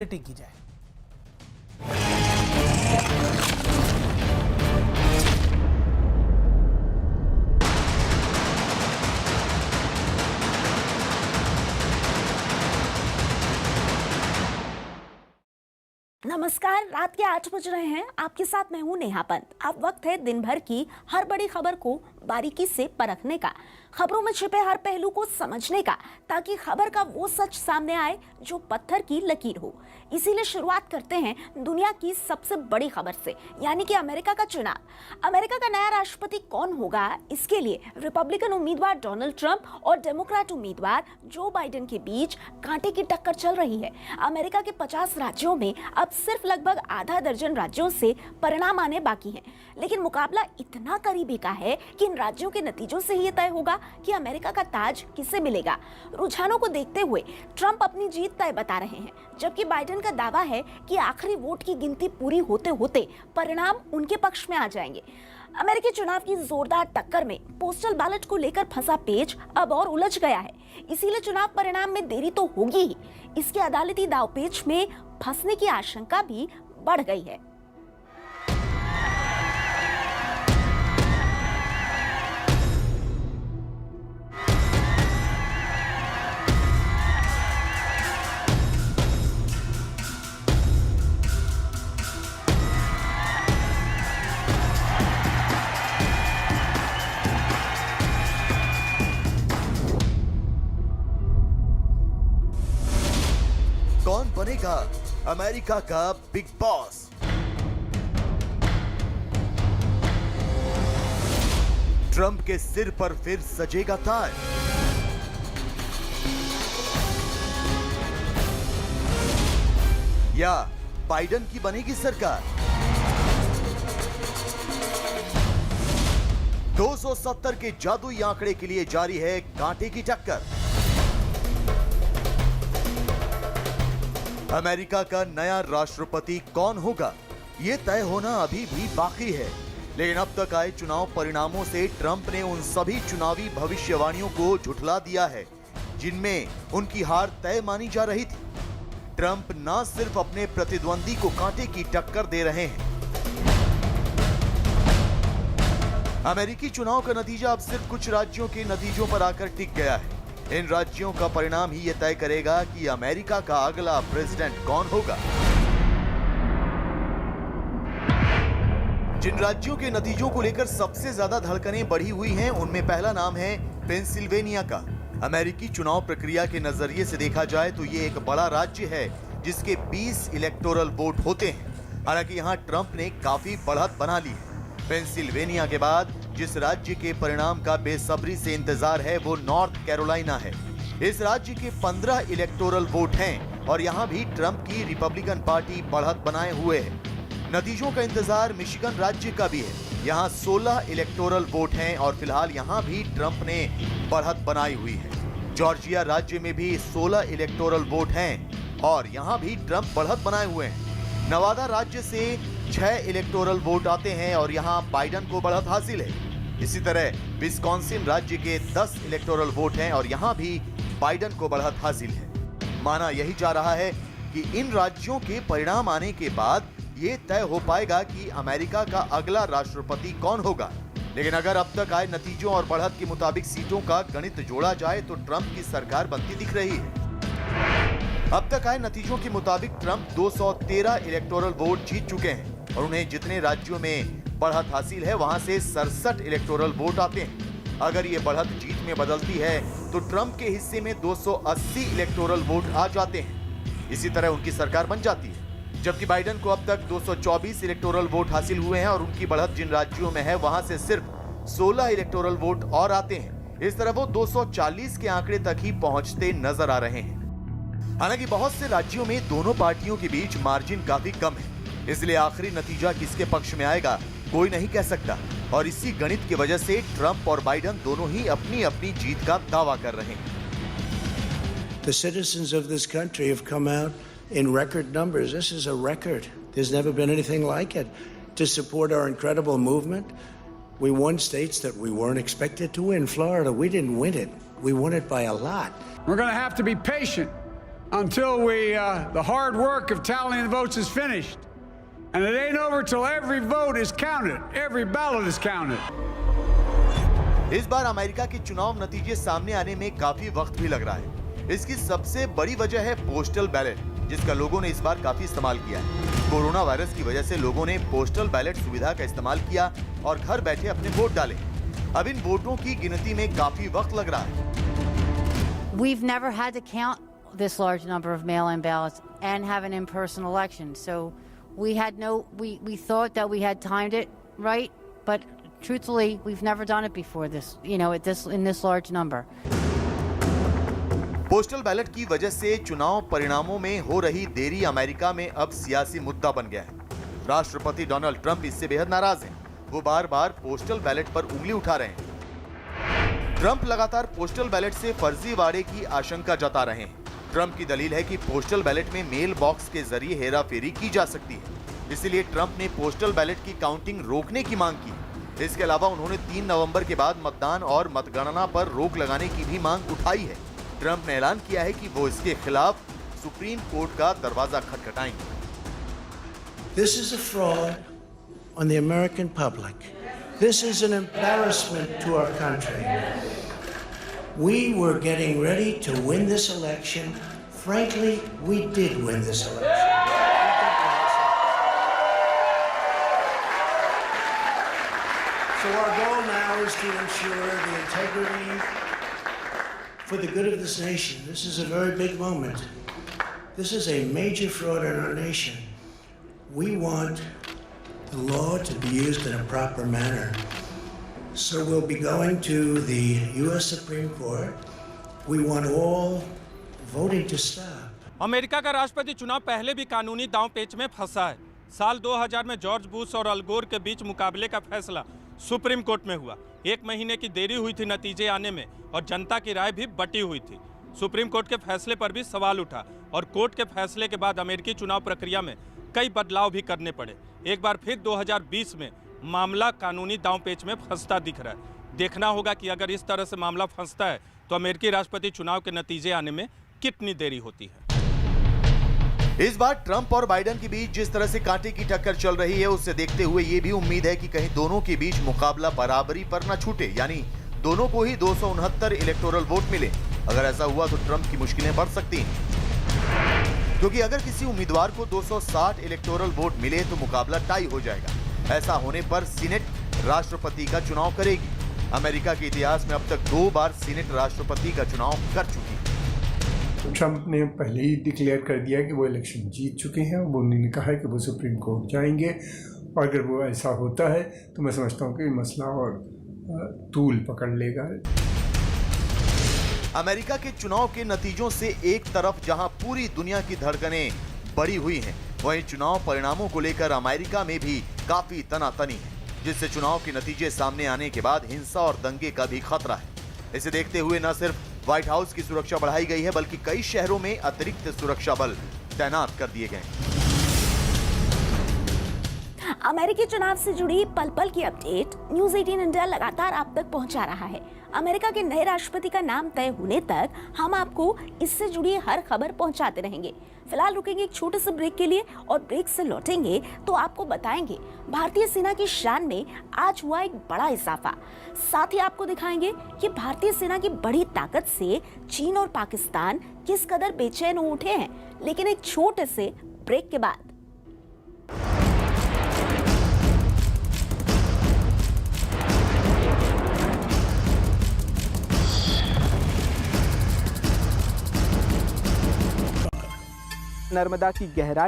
Rating की जाए। नमस्कार। रात के 8 बज रहे हैं। आपके साथ मैं हूं नेहा पंत। अब वक्त है दिन भर की हर बड़ी खबर को बारीकी से परखने का, खबरों में छिपे हर पहलू को समझने का, ताकि खबर का वो सच सामने आए जो पत्थर की लकीर हो। इसीलिए शुरुआत करते हैं दुनिया की सबसे बड़ी खबर से, यानी कि अमेरिका का चुनाव। अमेरिका का नया राष्ट्रपति कौन होगा, इसके लिए रिपब्लिकन उम्मीदवार डोनाल्ड ट्रंप और डेमोक्रेट उम्मीदवार जो बाइडेन के बीच कांटे की टक्कर चल रही है। अमेरिका के 50 राज्यों में अब सिर्फ लगभग आधा दर्जन राज्यों से परिणाम आने बाकी हैं, लेकिन मुकाबला इतना करीबी का है कि इन राज्यों के नतीजों से ही ये तय होगा कि अमेरिका का ताज किसे मिलेगा। रुझानों को देखते हुए ट्रंप अपनी जीत तय बता रहे हैं, जबकि बाइडेन का दावा है कि आखिरी वोट की गिनती पूरी होते होते परिणाम उनके पक्ष में आ जाएंगे। अमेरिकी चुनाव की जोरदार टक्कर में पोस्टल बैलेट को लेकर फंसा पेच अब और उलझ गया है। इसीलिए चुनाव परिणाम में देरी तो होगी ही, इसके अदालती दांवपेच में फंसने की आशंका भी बढ़ गई है। कौन बनेगा अमेरिका का बिग बॉस? ट्रंप के सिर पर फिर सजेगा ताज? या बाइडेन की बनेगी सरकार? 270 के जादुई आंकड़े के लिए जारी है कांटे की टक्कर। अमेरिका का नया राष्ट्रपति कौन होगा, ये तय होना अभी भी बाकी है। लेकिन अब तक आए चुनाव परिणामों से ट्रंप ने उन सभी चुनावी भविष्यवाणियों को झुठला दिया है जिनमें उनकी हार तय मानी जा रही थी। ट्रंप न सिर्फ अपने प्रतिद्वंदी को कांटे की टक्कर दे रहे हैं, अमेरिकी चुनाव का नतीजा अब सिर्फ कुछ राज्यों के नतीजों पर आकर टिक गया है। इन राज्यों का परिणाम ही ये तय करेगा कि अमेरिका का अगला प्रेसिडेंट कौन होगा। जिन राज्यों के नतीजों को लेकर सबसे ज्यादा धड़कनें बढ़ी हुई हैं, उनमें पहला नाम है पेंसिल्वेनिया का। अमेरिकी चुनाव प्रक्रिया के नजरिए से देखा जाए तो ये एक बड़ा राज्य है जिसके 20 इलेक्टोरल वोट होते हैं। हालांकि यहाँ ट्रंप ने काफी बढ़त बना ली है। पेंसिल्वेनिया के बाद जिस राज्य के परिणाम का बेसब्री से इंतजार है वो नॉर्थ कैरोलिना है। इस राज्य के 15 इलेक्टोरल वोट हैं और यहाँ भी ट्रंप की रिपब्लिकन पार्टी बढ़त बनाए हुए है। नतीजों का इंतजार मिशिगन राज्य का भी है। यहाँ 16 इलेक्टोरल वोट हैं और फिलहाल यहाँ भी ट्रंप ने बढ़त बनाई हुई है। जॉर्जिया राज्य में भी 16 इलेक्टोरल वोट हैं और यहाँ भी ट्रंप बढ़त बनाए हुए हैं। नवादा राज्य से 6 इलेक्टोरल वोट आते हैं और यहाँ बाइडेन को बढ़त हासिल है। इसी तरह विस्कॉन्सिन राज्य के 10 इलेक्टोरल वोट हैं और यहाँ भी बाइडेन को बढ़त हासिल है। माना यही जा रहा है कि इन राज्यों के परिणाम आने के बाद ये तय हो पाएगा कि अमेरिका का अगला राष्ट्रपति कौन होगा। लेकिन अगर अब तक आए नतीजों और बढ़त के मुताबिक सीटों का गणित जोड़ा जाए तो ट्रंप की सरकार बनती दिख रही है। अब तक आए नतीजों के मुताबिक ट्रंप 213 इलेक्टोरल वोट जीत चुके हैं और उन्हें जितने राज्यों में बढ़त हासिल है वहां से 67 इलेक्टोरल वोट आते हैं। अगर ये बढ़त जीत में बदलती है तो ट्रंप के हिस्से में 280 इलेक्टोरल वोट आ जाते हैं। इसी तरह उनकी सरकार बन जाती है। जबकि बाइडेन को अब तक 224 इलेक्टोरल वोट हासिल हुए हैं और उनकी बढ़त जिन राज्यों में है वहां से सिर्फ 16 इलेक्टोरल वोट और आते हैं। इस तरह वो 240 के आंकड़े तक ही पहुंचते नजर आ रहे हैं। हालांकि बहुत से राज्यों में दोनों पार्टियों के बीच मार्जिन काफी कम है, इसलिए आखिरी नतीजा किसके पक्ष में आएगा कोई नहीं कह सकता। और इसी गणित की वजह से ट्रंप और बाइडेन दोनों ही अपनी अपनी जीत का दावा कर रहे हैं। The citizens of this country have come out in record numbers. This is a record. There's never been anything like it. To support our incredible movement, we won states that we weren't expected to win. Florida, we didn't win it. We won it by a lot. We're going to have to be patient. until the hard work of tallying the votes is finished. And it ain't over till every vote is counted, every ballot is counted. इस बार America के चुनाव नतीजे सामने आने में काफी वक्त भी लग रहा है। इसकी सबसे बड़ी वजह है पोस्टल बैलेट, जिसका लोगों ने इस बार काफी इस्तेमाल किया है। कोरोना वायरस की वजह से लोगों ने पोस्टल बैलेट सुविधा का इस्तेमाल किया और घर बैठे अपने वोट डाले। अब इन वोटों की गिनती में काफी वक्त लग रहा है। We've never had to count this large number of mail-in ballots and have an in-person election. So we thought that we had timed it right, but truthfully, we've never done it before this, in this large number. Postal ballot की वजह से चुनाव परिणामों में हो रही देरी America में अब सियासी मुद्दा बन गया है। राष्ट्रपति डोनाल्ड ट्रंप इससे बेहद नाराज हैं। वो बार-बार पोस्टल बैलेट पर उंगली उठा रहे हैं। ट्रंप लगातार पोस्टल बैलेट से फर्जीवाड़े की आशंका जता रहे हैं। ट्रंप की दलील है कि पोस्टल बैलेट में मेल बॉक्स के जरिए हेराफेरी की जा सकती है। इसलिए ट्रंप ने पोस्टल बैलेट की काउंटिंग रोकने की मांग की। इसके अलावा उन्होंने 3 नवंबर के बाद मतदान और मतगणना पर रोक लगाने की भी मांग उठाई है। ट्रंप ने ऐलान किया है कि वो इसके खिलाफ सुप्रीम कोर्ट का दरवाजा खटखटाएंगे। This is a fraud on the American public. This is an embarrassment to our country. We were getting ready to win this election. Frankly, we did win this election. So our goal now is to ensure the integrity for the good of this nation. This is a very big moment. This is a major fraud in our nation. We want the law to be used in a proper manner. So we'll be going to the U.S. Supreme Court. We want all voting to stop. America का राष्ट्रपति चुनाव पहले भी कानूनी दांव पेच में फंसा है। साल 2000 में जॉर्ज बुश और अल गोर के बीच मुकाबले का फैसला सुप्रीम कोर्ट में हुआ। 1 महीने की देरी हुई थी नतीजे आने में और जनता की राय भी बटी हुई थी। सुप्रीम कोर्ट के फैसले पर भी सवाल उठा और कोर्ट के फैसले के बाद अमेरिकी चुनाव प्रक्रिया में कई बदलाव भी करने पड़े। एक बार फिर 2020 में मामला कानूनी दांवपेच में फंसता दिख रहा है। देखना होगा कि अगर इस तरह से मामला फंसता है तो अमेरिकी राष्ट्रपति चुनाव के नतीजे आने में कितनी देरी होती है। इस बार ट्रंप और बाइडेन के बीच जिस तरह से कांटे की टक्कर चल रही है, उससे देखते हुए ये भी उम्मीद है कि कहीं दोनों के बीच मुकाबला बराबरी पर न छूटे, यानी दोनों को ही 269 इलेक्टोरल वोट मिले। अगर ऐसा हुआ तो ट्रंप की मुश्किलें बढ़ सकती हैं, क्योंकि अगर किसी उम्मीदवार को 260 इलेक्टोरल वोट मिले तो मुकाबला टाई हो जाएगा। ऐसा होने पर सीनेट राष्ट्रपति का चुनाव करेगी। अमेरिका के इतिहास में अब तक 2 बार सीनेट राष्ट्रपति का चुनाव कर चुकी है। ट्रंप ने पहले ही डिक्लेयर कर दिया कि वो इलेक्शन जीत चुके हैं। वो उन्होंने कहा है कि वो सुप्रीम कोर्ट जाएंगे और अगर वो ऐसा होता है तो मैं समझता हूँ कि मसला और तूल पकड़ लेगा। अमेरिका के चुनाव के नतीजों से एक तरफ जहां पूरी दुनिया की धड़कनें बढ़ी हुई हैं, वहीं चुनाव परिणामों को लेकर अमेरिका में भी काफी तनातनी है, जिससे चुनाव के नतीजे सामने आने के बाद हिंसा और दंगे का भी खतरा है। इसे देखते हुए न सिर्फ व्हाइट हाउस की सुरक्षा बढ़ाई गई है, बल्कि कई शहरों में अतिरिक्त सुरक्षा बल तैनात कर दिए गए। अमेरिकी चुनाव से जुड़ी पल पल की अपडेट न्यूज़ 18 इंडिया लगातार आप तक पहुंचा रहा है। अमेरिका के नए राष्ट्रपति का नाम तय होने तक हम आपको इससे जुड़ी हर खबर पहुंचाते रहेंगे। फिलहाल रुकेंगे एक छोटे से ब्रेक के लिए और ब्रेक से लौटेंगे तो आपको बताएंगे भारतीय सेना की शान में आज हुआ एक बड़ा इजाफा। साथ ही आपको दिखाएंगे कि भारतीय सेना की बड़ी ताकत से चीन और पाकिस्तान किस कदर बेचैन हो उठे हैं। लेकिन एक छोटे से ब्रेक के बाद नर्मदा की गहराई